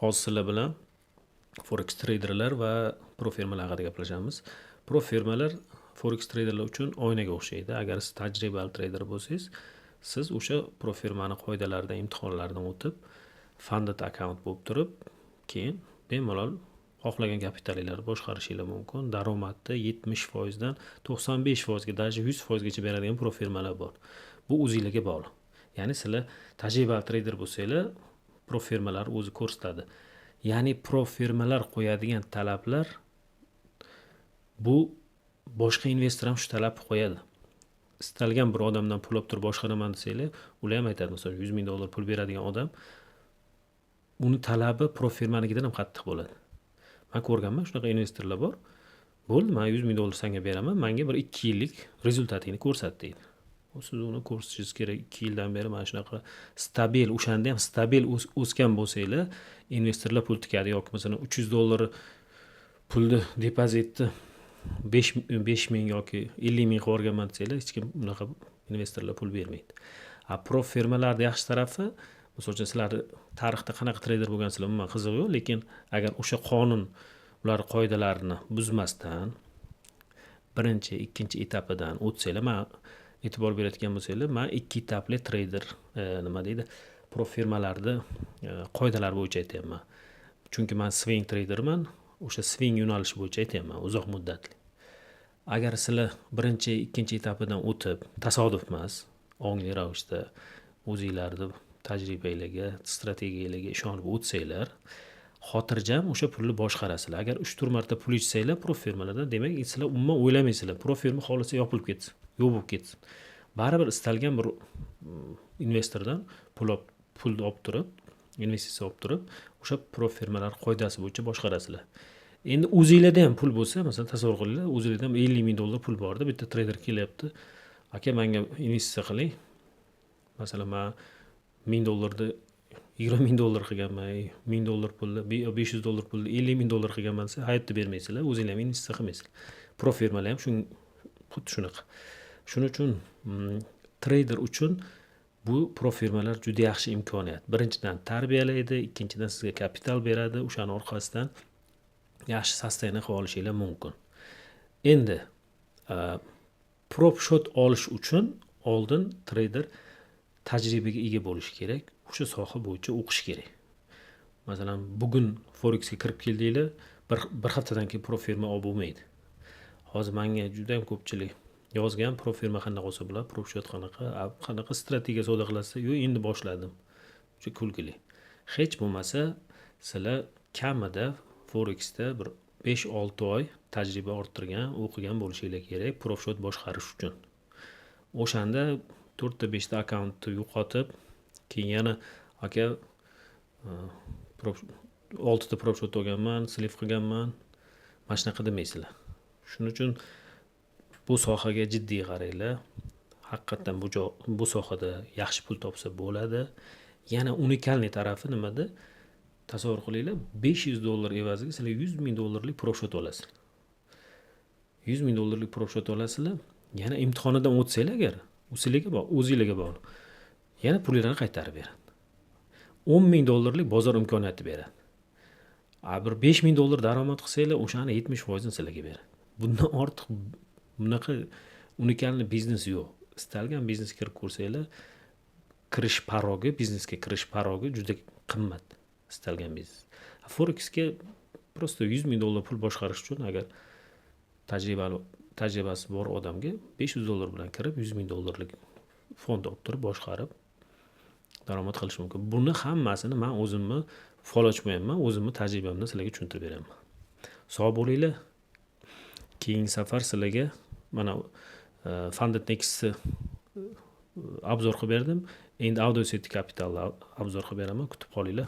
Hozir sizlar bilan forex traderlar va pro firmalar haqida gaplashamiz. Pro firmalar forex traderlar uchun oynaga o'xshaydi. Agar siz tajribali trader bo'lsangiz, siz o'sha pro firmani qoidalaridan, imtihonlaridan o'tib, funded account bo'lib turib, keyin bemalol xohlagan kapitalingizni boshqarishingiz mumkin. Daromadni 70% dan 95% ga, даже 100% gacha beradigan pro firmalar bor. Bu o'zingizga bog'liq. Ya'ni sizlar tajribali trader bo'lsanglar, pro firmalar o'zi ko'rsatadi. Ya'ni pro firmalar qo'yadigan talablar bu boshqa investor ham shu talabni qo'yadi. Istalgan bir odamdan pul olib turib boshqaraman desanglar, ular ham aytadi, masalan, $100,000 pul beradigan odam uni talabi pro firmanikidan ham qattiq bo'ladi. Men ko'rganman, shunaqa investorlar bor. Bo'ldi, men $100,000 senga beraman, menga bir 2 yillik rezultatingni ko'rsat deydi. Siz uni ko'rsatishingiz kerak. 2 yildan beri mana shunaqa stabil, o'shanda ham stabil o'sgan bo'lsanglar, investorlar pul tikadi yoki masalan $300 pulni depozitni 5,000 yoki 50,000 qo'yganman desanglar, hech kim unaqa investorlar pul bermaydi. Pro firmalarning yaxshi tarafi, misol uchun sizlar tarixda qanaqa trader bo'lgansizlar, umuman qiziq yo'q, lekin agar o'sha qonun, ular qoidalarini buzmasdan birinchi, ikkinchi etapidan o'tsanglar, men e'tibor beradigan bo'lsanglar, men 2 etapli trader, nima deydi, pro firmalarni qoidalar bo'yicha aytayapman. Chunki men swing traderman, o'sha swing yo'nalishi bo'yicha aytayapman, uzoq muddatli. Agar sizlar birinchi, ikkinchi etapidan o'tib, tasodif emas, ongli ravishda o'zingizlarni tajribangizni, strategiyalarga ishonib o'tsanglar, xotirjam o'sha pulni boshqarasizlar. Agar 3-4 marta pul ichsanglar pro firmalardan, demak, sizlar umuman o'ylamaysizlar. Pro firma xohlasa yopilib ketsin, yo'q bo'lib ketsin. Baribir istalgan bir investordan pul olib turib, investitsiya olib turib, o'sha pro firmalar qoidasi bo'yicha boshqarasizlar. Endi o'zingizlarda ham pul bo'lsa, masalan, tasavvur qilinglar, o'zingizda ham $50,000 pul borda, bitta trader kelyapti. Aka, menga investitsiya qiling. Masalan, men $1,000 ni $20,000 qilganman, $1,000 pulni, $500 pulni $50,000 qilganman desa, hayotda bermaysizlar, o'zingizlar ham investitsiya qilmaysizlar. Pro firmalar ham xuddi shunaqa. Shuning uchun trader uchun bu pro firmalar juda yaxshi imkoniyat. Birinchidan tarbiyalaydi, ikkinchidan sizga kapital beradi, o'shaning orqasidan yaxshi sustain qilib olishingiz mumkin. Endi prop shot olish uchun oldin trader tajribaga ega bo'lishi kerak, o'sha soha bo'yicha o'qish kerak. Masalan, bugun forexga kirib keldinglar, bir haftadan keyin pro firma olib bo'lmaydi. Hozir menga juda ham ko'pchilik yozgan, pro firma qanaqa bo'lsa bo'ladi, prop shot qanaqa strategiya savdo qilasiz? Yo'q, endi boshladim. Juda kulgili. Hech bo'lmasa, sizlar kamida forexda bir 5-6 oy tajriba orttirgan, o'qigan bo'lishingiz kerak prop shot boshqarish uchun. O'shanda 4-5 ta akkauntni yo'qotib, keyin yana aka 6 ta prop shot olganman, slip qilganman, mana shunaqa demaysizlar. Shuning uchun bu sohaga jiddiy qaranglar. Haqiqatan bu sohada yaxshi pul topsa bo'ladi. Yana unikalniy tarafi nimada? Tasavvur qilinglar, $500 evaziga sizlar $100,000 prop shot olasizlar. $100,000 prop shot olasizlar. Yana imtihonidan o'tsanglar agar, o'zingizlarga bog'liq. Yana pullarni qaytarib beradi. $10,000 bozor imkoniyati beradi. Bir $5,000 daromad qilsanglar, o'shani 70% sizlarga beradi. Bundan ortiq bunaqa unikalniy biznes yo'q. Istalgan biznesga kirib ko'rsanglar, biznesga kirish parogi juda qimmat. Istalgan biznes. Forexga prosta $100,000 pul boshqarish uchun agar tajribasi bor odamga $500 bilan kirib $100,000 fond olib turib boshqarib daromad qilish mumkin. Buni hammasini men o'zimni fol ochmayapman, o'zimni tajribamdan sizlarga tushuntirib beraman. Sog' bo'linglar. Keyingi safar sizlarga mana Funded Next'ni obzor qilib berdim. Endi Audio City Capital'ni obzor qilib beraman, kutib qolinglar.